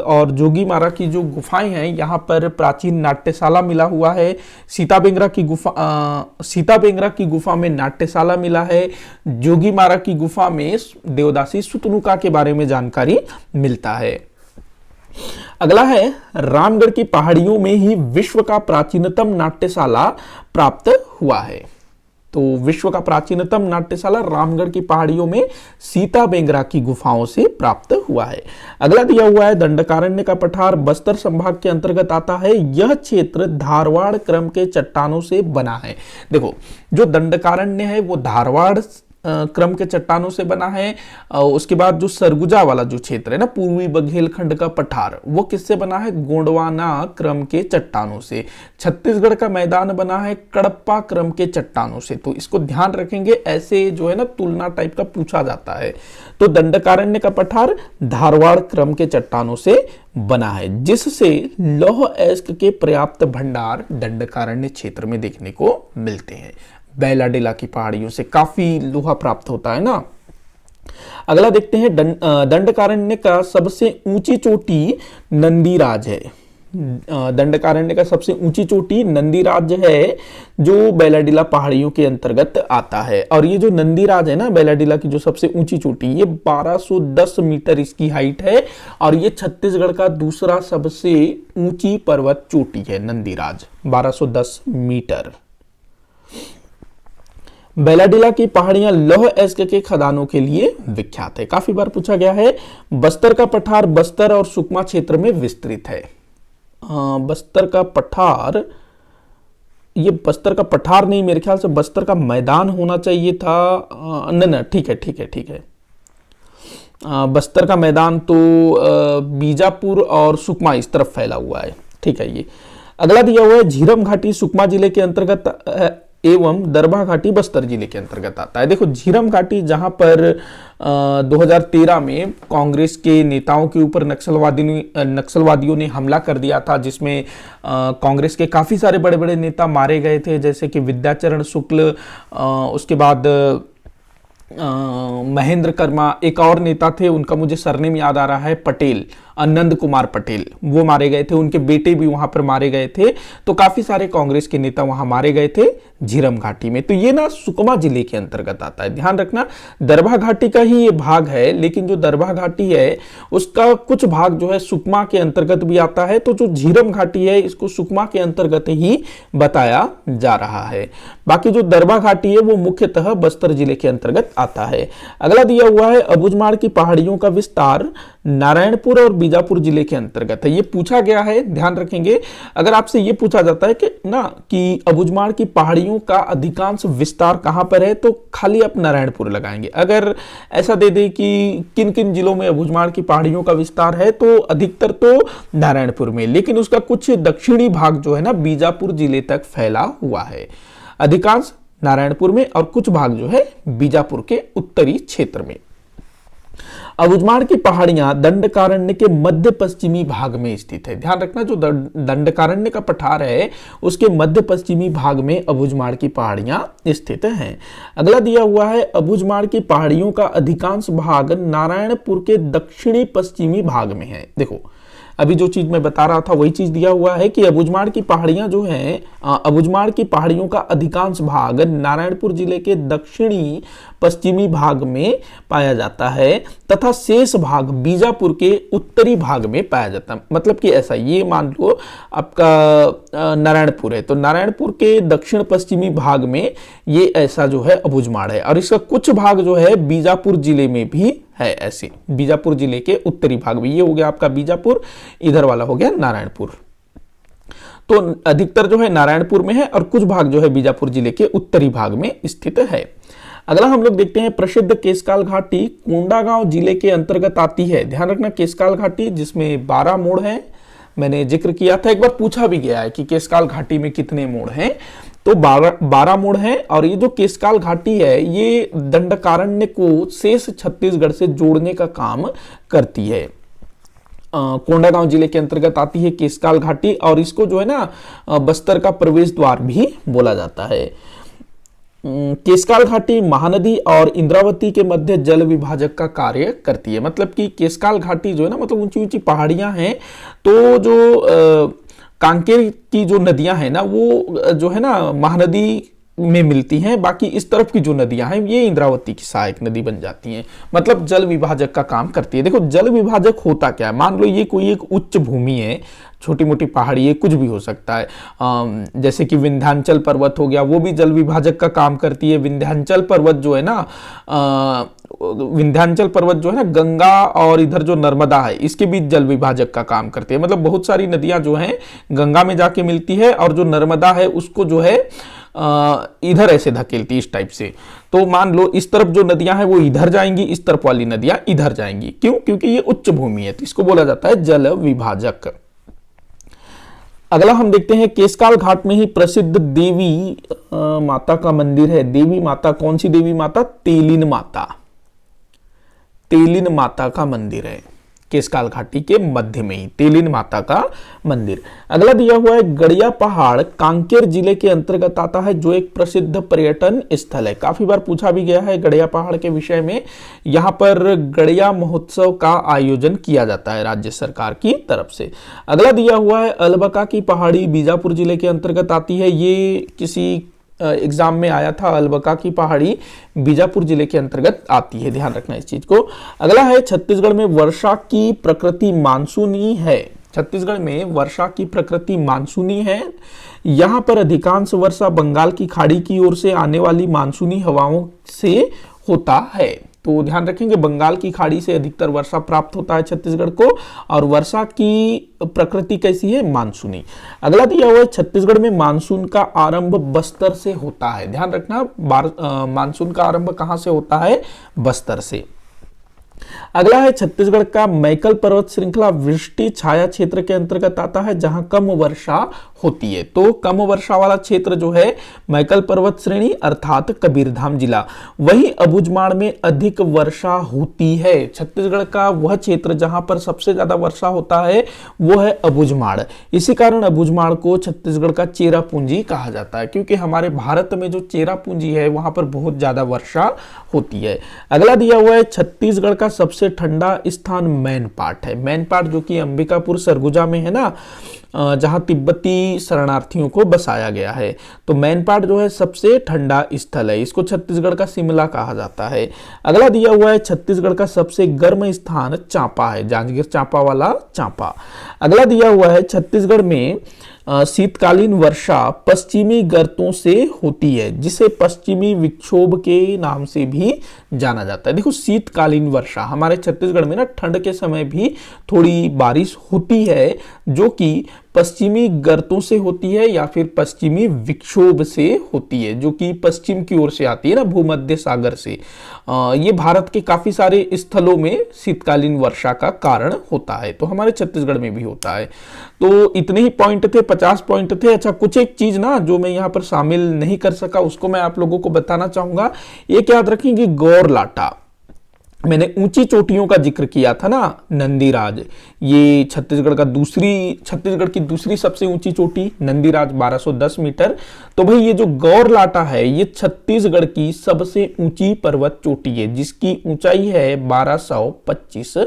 और जोगी मारा की जो गुफाएं हैं यहाँ पर प्राचीन नाट्यशाला मिला हुआ है। सीता बेंगरा की गुफा में नाट्यशाला मिला है। जोगी मारा की गुफा में देवदासी सुतनुका के बारे में जानकारी मिलता है। अगला है, रामगढ़ की पहाड़ियों में ही विश्व का प्राचीनतम नाट्यशाला प्राप्त हुआ है। तो विश्व का प्राचीनतम नाट्यशाला रामगढ़ की पहाड़ियों में सीता बेंगरा की गुफाओं से प्राप्त हुआ है। अगला दिया हुआ है, दंडकारण्य का पठार बस्तर संभाग के अंतर्गत आता है। यह क्षेत्र धारवाड़ क्रम के चट्टानों से बना है। देखो जो दंडकारण्य है वो धारवाड़ क्रम के चट्टानों से बना है। उसके बाद जो सरगुजा वाला जो क्षेत्र है ना, पूर्वी बघेलखंड का पठार, वो किससे बना है? गोंडवाना क्रम के चट्टानों से। छत्तीसगढ़ का मैदान बना है कडप्पा क्रम के चट्टानों से। तो इसको ध्यान रखेंगे, ऐसे जो है ना तुलना टाइप का पूछा जाता है। तो दंडकारण्य का पठार धारवाड़ क्रम के चट्टानों से बना है, जिससे लौह अयस्क के पर्याप्त भंडार दंडकारण्य क्षेत्र में देखने को मिलते हैं। बैलाडेला की पहाड़ियों से काफी लोहा प्राप्त होता है ना। अगला देखते हैं, दंडकारण्य का सबसे ऊंची चोटी नंदीराज है। दंडकारण्य का सबसे ऊंची चोटी नंदीराज है, जो बैलाडीला पहाड़ियों के अंतर्गत आता है। और ये जो नंदीराज है ना, बैलाडीला की जो सबसे ऊंची चोटी, ये 1210 मीटर इसकी हाइट है और ये छत्तीसगढ़ का दूसरा सबसे ऊंची पर्वत चोटी है। नंदीराज 1210 मीटर। बैलाडीला की पहाड़ियां लौह अयस्क के खदानों के लिए विख्यात है, काफी बार पूछा गया है। बस्तर का पठार बस्तर और सुकमा क्षेत्र में विस्तृत है। बस्तर का पठार, ये बस्तर का पठार नहीं, मेरे ख्याल से बस्तर का मैदान होना चाहिए था। नहीं, ठीक है। बस्तर का मैदान तो बीजापुर और सुकमा इस तरफ फैला हुआ है, ठीक है। ये अगला दिया हुआ है, झीरम घाटी सुकमा जिले के अंतर्गत एवं दरभा घाटी बस्तर जिले के अंतर्गत आता है। देखो, झीरम घाटी जहां पर 2013 में कांग्रेस के नेताओं के ऊपर नक्सलवादियों ने हमला कर दिया था, जिसमें कांग्रेस के काफी सारे बड़े बड़े नेता मारे गए थे, जैसे कि विद्याचरण शुक्ल, उसके बाद महेंद्र कर्मा, एक और नेता थे, उनका मुझे सरनेम याद आ रहा है, पटेल, आनंद कुमार पटेल, वो मारे गए थे। उनके बेटे भी वहां पर मारे गए थे। तो काफी सारे कांग्रेस के नेता वहां मारे गए थे झीरम घाटी में। तो ये ना सुकमा जिले के अंतर्गत आता है। ध्यान रखना, दरभा घाटी का ही ये भाग है, लेकिन जो दरभा घाटी है उसका कुछ भाग जो है सुकमा के अंतर्गत भी आता है। तो जो झीरम घाटी है, इसको सुकमा के अंतर्गत ही बताया जा रहा है। बाकी जो दरभा घाटी है वो मुख्यतः बस्तर जिले के अंतर्गत आता है। अगला दिया हुआ है, अबुझमाड़ की पहाड़ियों का विस्तार नारायणपुर और बीजापुर जिले के अंतर्गत है। ये पूछा गया है, ध्यान रखेंगे। अगर आपसे ये पूछा जाता है कि अबुझमाड़ की पहाड़ियों का अधिकांश विस्तार कहां पर है, तो खाली आप नारायणपुर लगाएंगे। अगर ऐसा दे दे कि किन किन जिलों में अबुझमाड़ की पहाड़ियों का विस्तार है, तो अधिकतर तो नारायणपुर में, लेकिन उसका कुछ दक्षिणी भाग जो है ना बीजापुर जिले तक फैला हुआ है। अधिकांश नारायणपुर में और कुछ भाग जो है बीजापुर के उत्तरी क्षेत्र में। अबुझमाड़ की पहाड़ियां दंडकारण्य के मध्य पश्चिमी भाग में स्थित है। ध्यान रखना, जो दंडकारण्य का पठार है उसके मध्य पश्चिमी भाग में अबुझमाड़ की पहाड़ियां स्थित हैं। अगला दिया हुआ है, अबुझमाड़ की पहाड़ियों का अधिकांश भाग नारायणपुर के दक्षिणी पश्चिमी भाग में है। देखो, अभी जो चीज मैं बता रहा था वही चीज दिया हुआ है कि अबुझमाड़ की पहाड़ियां जो हैं, अबुझमाड़ की पहाड़ियों का अधिकांश भाग नारायणपुर जिले के दक्षिणी पश्चिमी भाग में पाया जाता है तथा शेष भाग बीजापुर के उत्तरी भाग में पाया जाता है। मतलब कि ऐसा, ये मान लो आपका नारायणपुर है, तो नारायणपुर के दक्षिण पश्चिमी भाग में ये ऐसा जो है अबुझमाड़ है, और इसका कुछ भाग जो है बीजापुर जिले में भी है। ऐसे बीजापुर जिले के उत्तरी भाग में, ये हो गया आपका बीजापुर, इधर वाला हो गया नारायणपुर। तो अधिकतर जो है नारायणपुर में है और कुछ भाग जो है बीजापुर जिले के उत्तरी भाग में स्थित है। अगला हम लोग देखते हैं, प्रसिद्ध केशकाल घाटी कोंडागांव जिले के अंतर्गत आती है। ध्यान रखना, केशकाल घाटी जिसमें 12 मोड़ हैं, मैंने जिक्र किया था, एक बार पूछा भी गया है कि केशकाल घाटी में कितने मोड़ हैं, तो 12 मोड़ हैं। और ये जो केशकाल घाटी है ये दंडकारण्य को शेष छत्तीसगढ़ से जोड़ने का काम करती है। कोंडागांव जिले के अंतर्गत आती है केशकाल घाटी, और इसको जो है ना बस्तर का प्रवेश द्वार भी बोला जाता है। केशकाल घाटी महानदी और इंद्रावती के मध्य जल विभाजक का कार्य करती है। मतलब कि केशकाल घाटी जो है ना, मतलब ऊंची ऊंची पहाड़ियां हैं, तो जो कांकेर की जो नदियां हैं ना, वो जो है ना महानदी में मिलती हैं। बाकी इस तरफ की जो नदियां हैं ये इंद्रावती की सहायक नदी बन जाती हैं, मतलब जल विभाजक का काम करती है। देखो, जल विभाजक होता क्या है, मान लो ये कोई एक उच्च भूमि है, छोटी मोटी पहाड़ी है, कुछ भी हो सकता है, जैसे कि विंध्याचल पर्वत हो गया, वो भी जल विभाजक का काम करती है। विंध्याचल पर्वत जो है ना, विंध्याचल पर्वत जो है ना, गंगा और इधर जो नर्मदा है इसके बीच जल विभाजक का काम करती है। मतलब बहुत सारी नदियां जो हैं गंगा में जाके मिलती है, और जो नर्मदा है उसको जो है इधर ऐसे धकेलती, इस टाइप से। तो मान लो इस तरफ जो नदियां हैं वो इधर जाएंगी, इस तरफ वाली नदियां इधर जाएंगी। क्यों? क्योंकि ये उच्च भूमि है, तो इसको बोला जाता है जल विभाजक। अगला हम देखते हैं केशकाल घाट में ही प्रसिद्ध देवी माता का मंदिर है। देवी माता, कौन सी देवी माता? तेलिन माता। तेलिन माता का मंदिर है केशकाल घाटी के मध्य में ही तेलिन माता का मंदिर। अगला दिया हुआ है गड़िया पहाड़ कांकेर जिले के अंतर्गत आता है, जो एक प्रसिद्ध पर्यटन स्थल है। काफी बार पूछा भी गया है गड़िया पहाड़ के विषय में। यहाँ पर गड़िया महोत्सव का आयोजन किया जाता है राज्य सरकार की तरफ से। अगला दिया हुआ है अलबका की पहाड़ी बीजापुर जिले के अंतर्गत आती है। ये किसी एग्जाम में आया था, अलबका की पहाड़ी बीजापुर जिले के अंतर्गत आती है, ध्यान रखना इस चीज को। अगला है छत्तीसगढ़ में वर्षा की प्रकृति मानसूनी है। छत्तीसगढ़ में वर्षा की प्रकृति मानसूनी है। यहां पर अधिकांश वर्षा बंगाल की खाड़ी की ओर से आने वाली मानसूनी हवाओं से होता है। तो ध्यान रखेंगे बंगाल की खाड़ी से अधिकतर वर्षा प्राप्त होता है छत्तीसगढ़ को, और वर्षा की प्रकृति कैसी है? मानसूनी। अगला दिया हुआ है छत्तीसगढ़ में मानसून का आरंभ बस्तर से होता है। ध्यान रखना मानसून का आरंभ कहां से होता है? बस्तर से। अगला है छत्तीसगढ़ का मैकल पर्वत श्रृंखला वृष्टि छाया क्षेत्र के अंतर्गत आता है, जहां कम वर्षा होती है। तो कम वर्षा वाला क्षेत्र जो है मैकल पर्वत श्रेणी अर्थात कबीरधाम जिला। वही अबुझमाड़ में अधिक वर्षा होती है। छत्तीसगढ़ का वह क्षेत्र जहां पर सबसे ज्यादा वर्षा होता है वो है अबुझमाड़। इसी कारण अबुझमाड़ को छत्तीसगढ़ का चेरापूंजी कहा जाता है, क्योंकि हमारे भारत में जो चेरापूंजी है वहां पर बहुत ज्यादा वर्षा होती है। अगला दिया हुआ है छत्तीसगढ़ का सबसे ठंडा स्थान मैनपाट है। मैनपाट जो कि अंबिकापुर सरगुजा में है ना, जहां तिब्बती शरणार्थियों को बसाया गया है। तो मैनपाट जो है सबसे ठंडा स्थल है, इसको छत्तीसगढ़ का शिमला कहा जाता है। अगला दिया हुआ है छत्तीसगढ़ का सबसे गर्म स्थान चांपा है, जांजगीर चांपा वाला चांपा। अगला दिया हुआ है छत्तीसगढ़ में शीतकालीन वर्षा पश्चिमी गर्तों से होती है, जिसे पश्चिमी विक्षोभ के नाम से भी जाना जाता है। देखो शीतकालीन वर्षा हमारे छत्तीसगढ़ में ना ठंड के समय भी थोड़ी बारिश होती है, जो कि पश्चिमी गर्तों से होती है या फिर पश्चिमी विक्षोभ से होती है, जो कि पश्चिम की ओर से आती है ना, भूमध्य सागर से। ये भारत के काफी सारे स्थलों में शीतकालीन वर्षा का कारण होता है, तो हमारे छत्तीसगढ़ में भी होता है। तो इतने ही पॉइंट थे, 50 पॉइंट थे। अच्छा, कुछ एक चीज ना जो मैं यहाँ पर शामिल नहीं कर सका उसको मैं आप लोगों को बताना चाहूंगा। एक याद रखेंगे गौरलाटा, मैंने ऊंची चोटियों का जिक्र किया था ना, नंदीराज, ये छत्तीसगढ़ की दूसरी सबसे ऊंची चोटी नंदीराज 1210 मीटर। तो भाई ये जो गौरलाटा है ये छत्तीसगढ़ की सबसे ऊंची पर्वत चोटी है, जिसकी ऊंचाई है 1225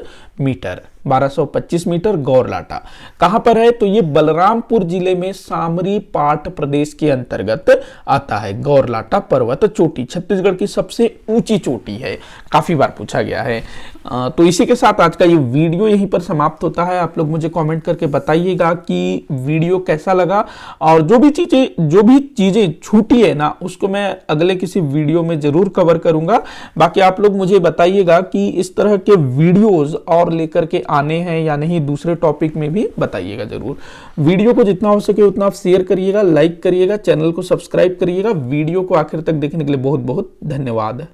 मीटर। 1225 मीटर गौरलाटा कहां पर है? तो ये बलरामपुर जिले में सामरी पाट प्रदेश के अंतर्गत आता है। गौरलाटा पर्वत चोटी छत्तीसगढ़ की सबसे ऊंची चोटी है, काफी बार पूछा गया है। तो इसी के साथ आज का ये वीडियो यहीं पर समाप्त होता है। आप लोग मुझे कमेंट करके बताइएगा कि वीडियो कैसा लगा, और जो भी चीजें छूटी है ना उसको मैं अगले किसी वीडियो में जरूर कवर करूंगा। बाकी आप लोग मुझे बताइएगा कि इस तरह के वीडियोस और लेकर के आने हैं या नहीं, दूसरे टॉपिक में भी बताइएगा जरूर। वीडियो को जितना हो सके उतना आप शेयर करिएगा, लाइक करिएगा, चैनल को सब्सक्राइब करिएगा। वीडियो को आखिर तक देखने के लिए बहुत बहुत धन्यवाद।